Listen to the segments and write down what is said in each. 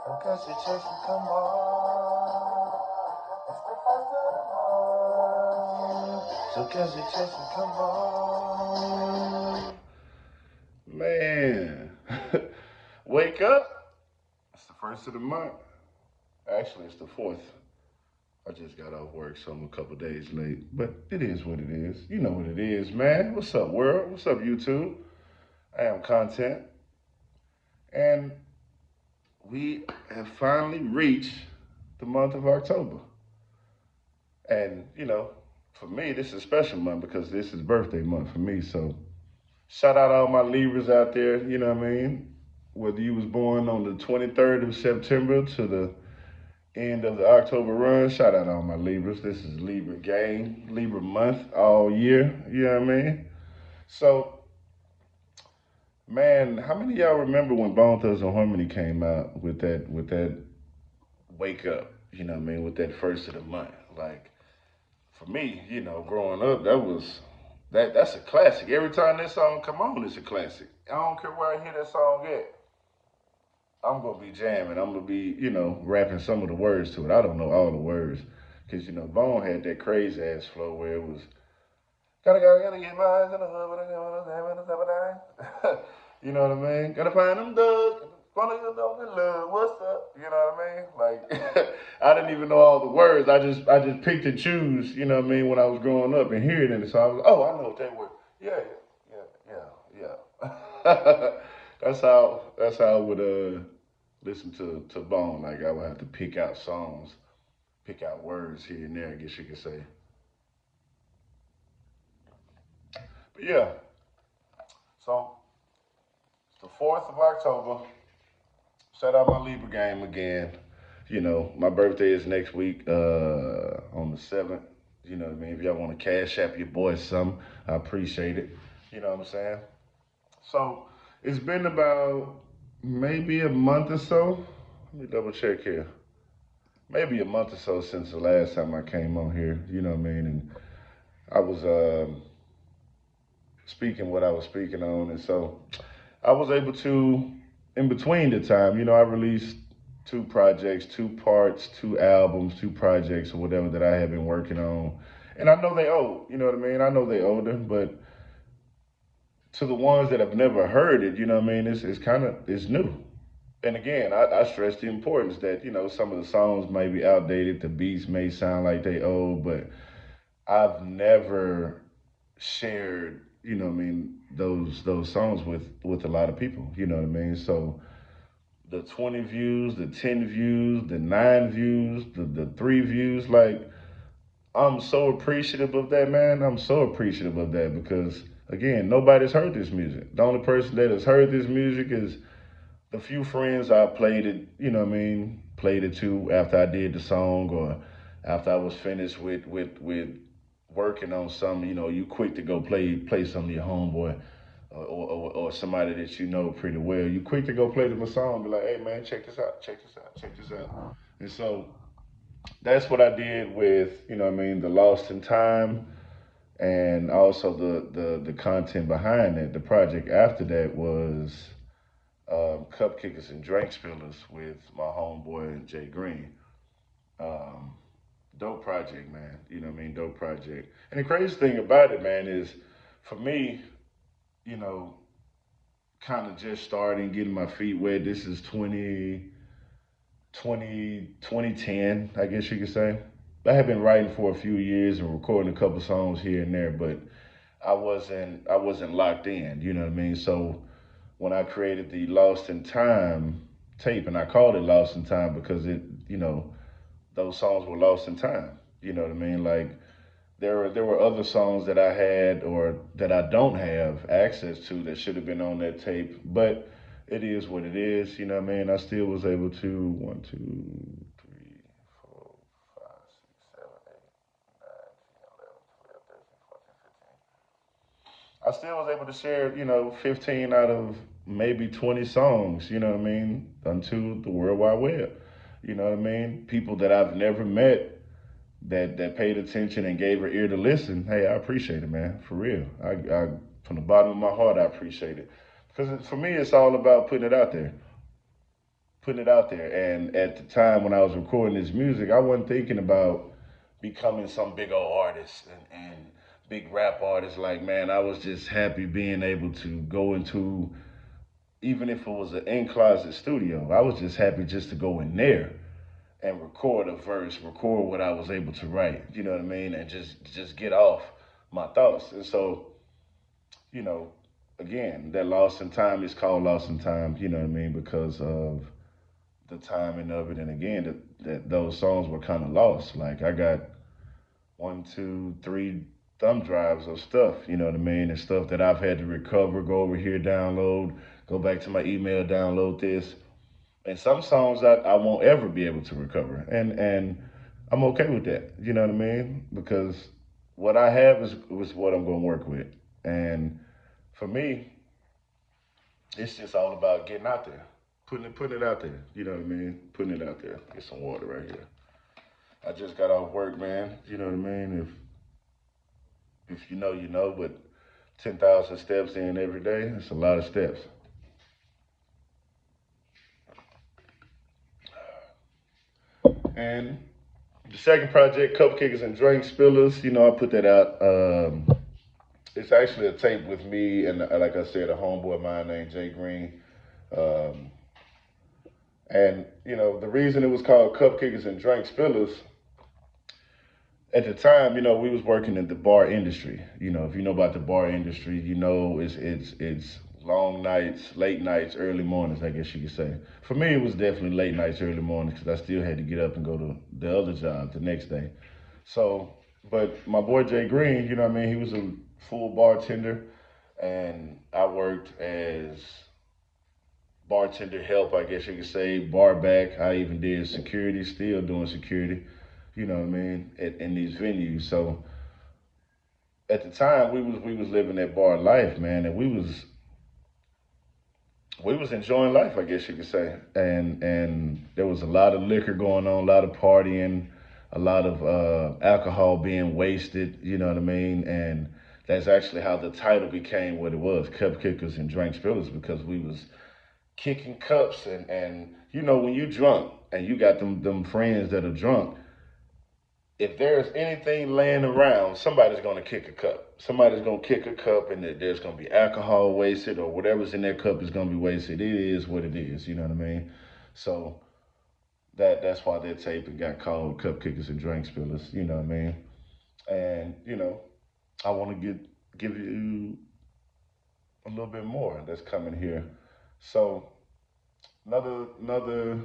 So catch your chicks and come on. It's the first of the month. So catch your chicks and come on. Man, wake up. It's the first of the month. Actually, it's the fourth. I just got off work, so I'm a couple days late. But it is what it is. You know what it is, man. What's up, world? What's up, YouTube? I am Content. And we have finally reached the month of October. And, for me, this is a special month because this is birthday month for me. So shout out all my Libras out there, you know what I mean? Whether you was born on the 23rd of September to the end of the October run, shout out all my Libras. This is Libra game, Libra month all year, you know what I mean? So, man, how many of y'all remember when Bone Thugs and Harmony came out with that wake up, you know what I mean, with that first of the month? Like, for me, growing up, that's a classic. Every time that song come on, it's a classic. I don't care where I hear that song at. I'm gonna be jamming. I'm gonna be, rapping some of the words to it. I don't know all the words, cause Bone had that crazy ass flow where it was gotta get my eyes in the hood, you know what I mean? Gotta find them thugs. Gonna get on the love. What's up? You know what I mean? Like I didn't even know all the words. I just picked and choose. You know what I mean? When I was growing up and hearing it, so I was, oh, I know what they were. Yeah, yeah. That's how I would listen to Bone. Like I would have to pick out songs, pick out words here and there. I guess you could say. But yeah, so it's the 4th of October. Shout out my Libra game again. My birthday is next week on the 7th. You know what I mean? If y'all want to cash app your boy some, I appreciate it. You know what I'm saying? So it's been about maybe a month or so. Let me double check here. Maybe a month or so since the last time I came on here. You know what I mean? And I was speaking what I was speaking on. And so I was able to, in between the time, I released two projects, two parts, two albums, two projects, or whatever that I have been working on. And I know they old, you know what I mean? I know they older, but to the ones that have never heard it, you know what I mean? It's new. And again, I stress the importance that, some of the songs may be outdated, the beats may sound like they old, but I've never shared, those songs with a lot of people, you know what I mean? So the 20 views, the 10 views, the 9 views, the 3 views, like I'm so appreciative of that, man. I'm so appreciative of that because again, nobody's heard this music. The only person that has heard this music is the few friends I played it, played it to after I did the song or after I was finished with working on something, you quick to go play some of your homeboy or somebody that you know pretty well. You quick to go play them a song, be like, hey man, check this out, check this out, check this out. And so that's what I did with, the Lost in Time and also the content behind it. The project after that was Cup Kickers and Drink Spillers with my homeboy Jay Green. Um, Dope project, man. You know what I mean? Dope project. And the crazy thing about it, man, is for me, you know, kind of just starting, getting my feet wet. This is 2010, I guess you could say. I have been writing for a few years and recording a couple songs here and there, but I wasn't locked in, you know what I mean? So when I created the Lost in Time tape, and I called it Lost in Time because those songs were lost in time. You know what I mean? Like there were other songs that I had or that I don't have access to that should have been on that tape, but it is what it is. You know what I mean? I still was able to 1, 2, 3, 4, 5, 6, 7, 8, 9, 10, 11, 12, 13, 14, 15. I still was able to share, 15 out of maybe 20 songs, you know what I mean, unto the World Wide Web. You know what I mean? People that I've never met that paid attention and gave her ear to listen. Hey, I appreciate it, man. For real. I from the bottom of my heart, I appreciate it. Because for me, it's all about putting it out there. putting it out there. And at the time when I was recording this music, I wasn't thinking about becoming some big old artist and big rap artist. Like, man, I was just happy being able to go into, even if it was an in closet studio, I was just happy just to go in there and record a verse, record what I was able to write, you know what I mean, and just get off my thoughts. And so, you know, again, that lost in time is called lost in time, you know what I mean, because of the timing of it. And again, that those songs were kind of lost. Like I got one, two, three thumb drives of stuff, you know what I mean, and stuff that I've had to recover, go over here, download, go back to my email, download this. And some songs I won't ever be able to recover. And I'm okay with that. You know what I mean? Because what I have is what I'm gonna work with. And for me, it's just all about getting out there. Putting it out there. You know what I mean? Putting it out there. Get some water right here. I just got off work, man. You know what I mean? If you know, you know, but 10,000 steps in every day, it's a lot of steps. And the second project, Cupcakers and Drink Spillers, you know, I put that out. It's actually a tape with me and, like I said, a homeboy of mine named Jay Green. Um, and, you know, the reason it was called Cupcakers and Drink Spillers, at the time, you know, we was working in the bar industry. You know, if you know about the bar industry, you know it's long nights, late nights, early mornings, I guess you could say. For me, it was definitely late nights, early mornings, because I still had to get up and go to the other job the next day. So, but my boy Jay Green, you know what I mean, he was a full bartender, and I worked as bartender help, I guess you could say, bar back. I even did security, still doing security, you know what I mean, in these venues. So at the time we was living that bar life, man, and we was enjoying life, I guess you could say. And there was a lot of liquor going on, a lot of partying, a lot of alcohol being wasted, you know what I mean? And that's actually how the title became what it was, Cup Kickers and Drink Spillers, because we was kicking cups and you know when you drunk and you got them friends that are drunk, if there's anything laying around, somebody's gonna kick a cup. Somebody's gonna kick a cup, and there's gonna be alcohol wasted, or whatever's in that cup is gonna be wasted. It is what it is. You know what I mean? So that's why that tape it got called Cup Kickers and Drink Spillers. You know what I mean? And you know, I want to give you a little bit more that's coming here. So another another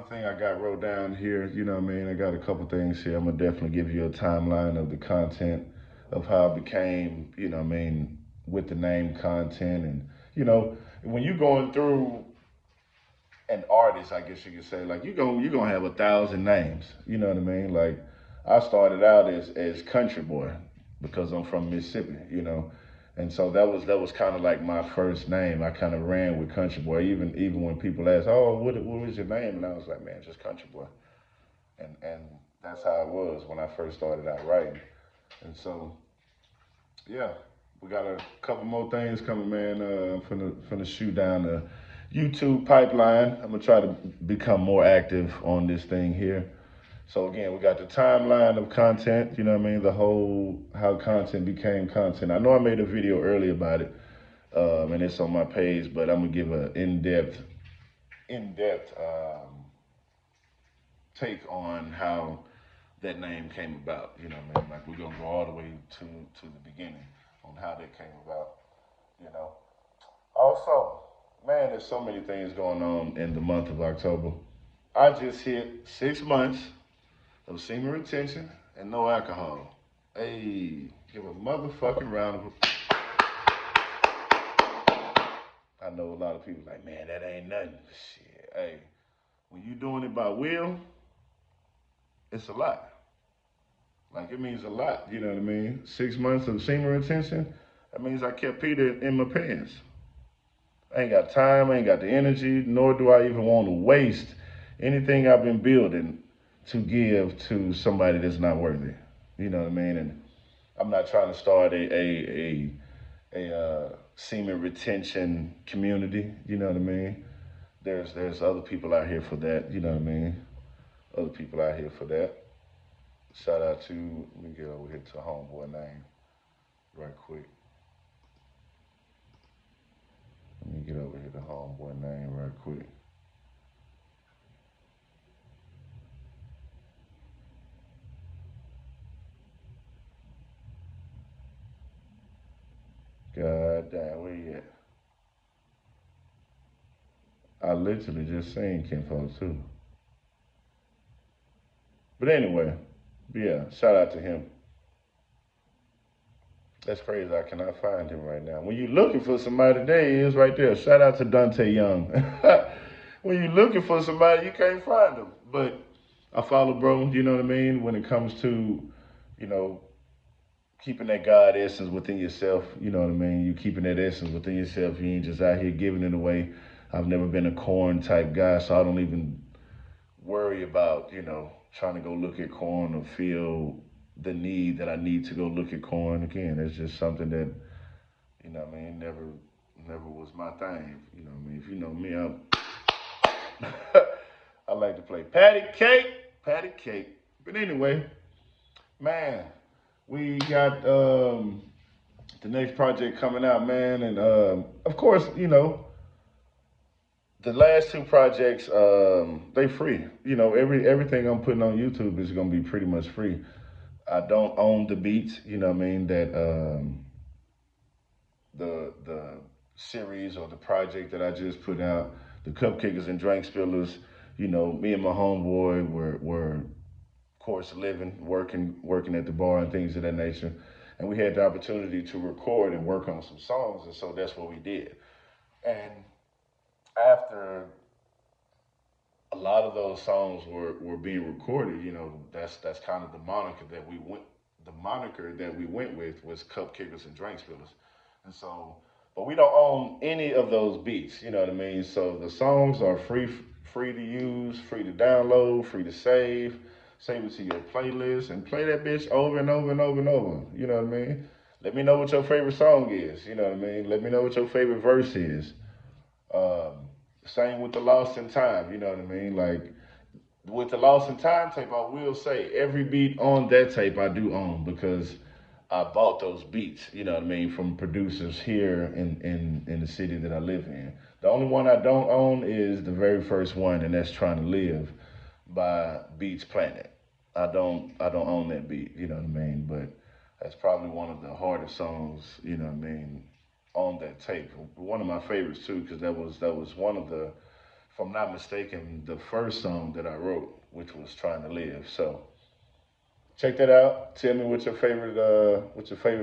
thing I got wrote down here, you know what I mean? I got a couple things here. I'm gonna definitely give you a timeline of the content of how it became, you know what I mean, with the name content. And, you know, when you're going through an artist, I guess you could say, like you're gonna have 1,000 names. You know what I mean? Like I started out as country boy because I'm from Mississippi, you know. And so that was kind of like my first name. I kind of ran with country boy. Even when people ask, "Oh, what was your name?" and I was like, "Man, just country boy." And that's how it was when I first started out writing. And so yeah, we got a couple more things coming, man. I'm finna shoot down the YouTube pipeline. I'm gonna try to become more active on this thing here. So again, we got the timeline of content. You know what I mean? The whole how content became content. I know I made a video earlier about it, and it's on my page. But I'm gonna give an in-depth take on how that name came about. You know what I mean? Like we're gonna go all the way to the beginning on how that came about. You know. Also, man, there's so many things going on in the month of October. I just hit 6 months of semen retention and no alcohol. Hey, give a motherfucking round of applause. I know a lot of people like, man, that ain't nothing. Shit, hey, when you doing it by will, it's a lot. Like it means a lot. You know what I mean? 6 months of semen retention. That means I kept Peter in my pants. I ain't got time, I ain't got the energy, nor do I even want to waste anything I've been building to give to somebody that's not worthy. You know what I mean? And I'm not trying to start a semen retention community. You know what I mean? there's other people out here for that. You know what I mean? Other people out here for that. Shout out to, let me get over here to homeboy name right quick. Let me get over here to homeboy name right quick. God damn, where you at? I literally just seen Kinfolk too. But anyway, yeah, shout out to him. That's crazy. I cannot find him right now. When you're looking for somebody, there he is right there. Shout out to Dante Young. When you're looking for somebody, you can't find them. But I follow, bro. You know what I mean? When it comes to, you know, keeping that God essence within yourself, you know what I mean? You keeping that essence within yourself. You ain't just out here giving it away. I've never been a corn type guy, so I don't even worry about, trying to go look at corn or feel the need that I need to go look at corn. Again, it's just something that, never was my thing. You know what I mean? If you know me, I like to play patty cake. But anyway, man, we got the next project coming out, man, and of course, the last two projects, they free. Everything I'm putting on YouTube is gonna be pretty much free. I don't own the beats, you know what I mean, that the series or the project that I just put out, the Cupkickers and Drink Spillers, me and my homeboy were of course living, working at the bar and things of that nature. And we had the opportunity to record and work on some songs, and so that's what we did. And after a lot of those songs were being recorded, that's kind of the moniker that we went with was Cup Kickers and Drink Spillers. And so, but we don't own any of those beats, you know what I mean? So the songs are free to use, free to download, free to save it to your playlist and play that bitch over and over and over and over. You know what I mean? Let me know what your favorite song is, you know what I mean? Let me know what your favorite verse is. Um, Same with the Lost in Time, you know what I mean? Like with the Lost in Time tape, I will say every beat on that tape I do own because I bought those beats, you know what I mean, from producers here in the city that I live in. The only one I don't own is the very first one, and that's Trying to Live by Beats Planet. I don't own that beat, you know what I mean? But that's probably one of the hardest songs, you know what I mean, on that tape. One of my favorites too, because that was one of the, if I'm not mistaken, the first song that I wrote, which was Trying to Live. So check that out. Tell me what your favorite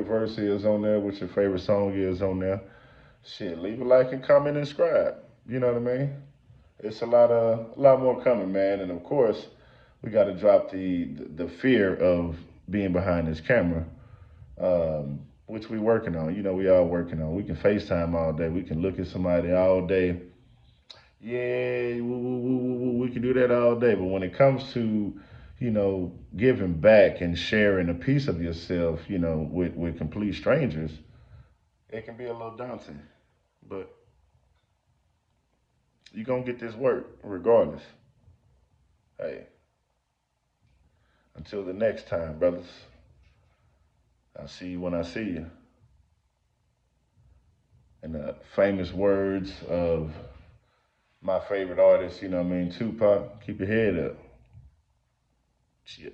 verse is on there, what your favorite song is on there. Shit, leave a like and comment and subscribe. You know what I mean? It's a lot more coming, man. And of course, we got to drop the fear of being behind this camera, which we working on. We all working on. We can FaceTime all day. We can look at somebody all day. Yeah, woo, woo, woo, woo, woo. We can do that all day. But when it comes to, giving back and sharing a piece of yourself, with complete strangers, it can be a little daunting. But you're going to get this work regardless. Hey, until the next time, brothers, I'll see you when I see you. In the famous words of my favorite artist, Tupac, keep your head up. Chill.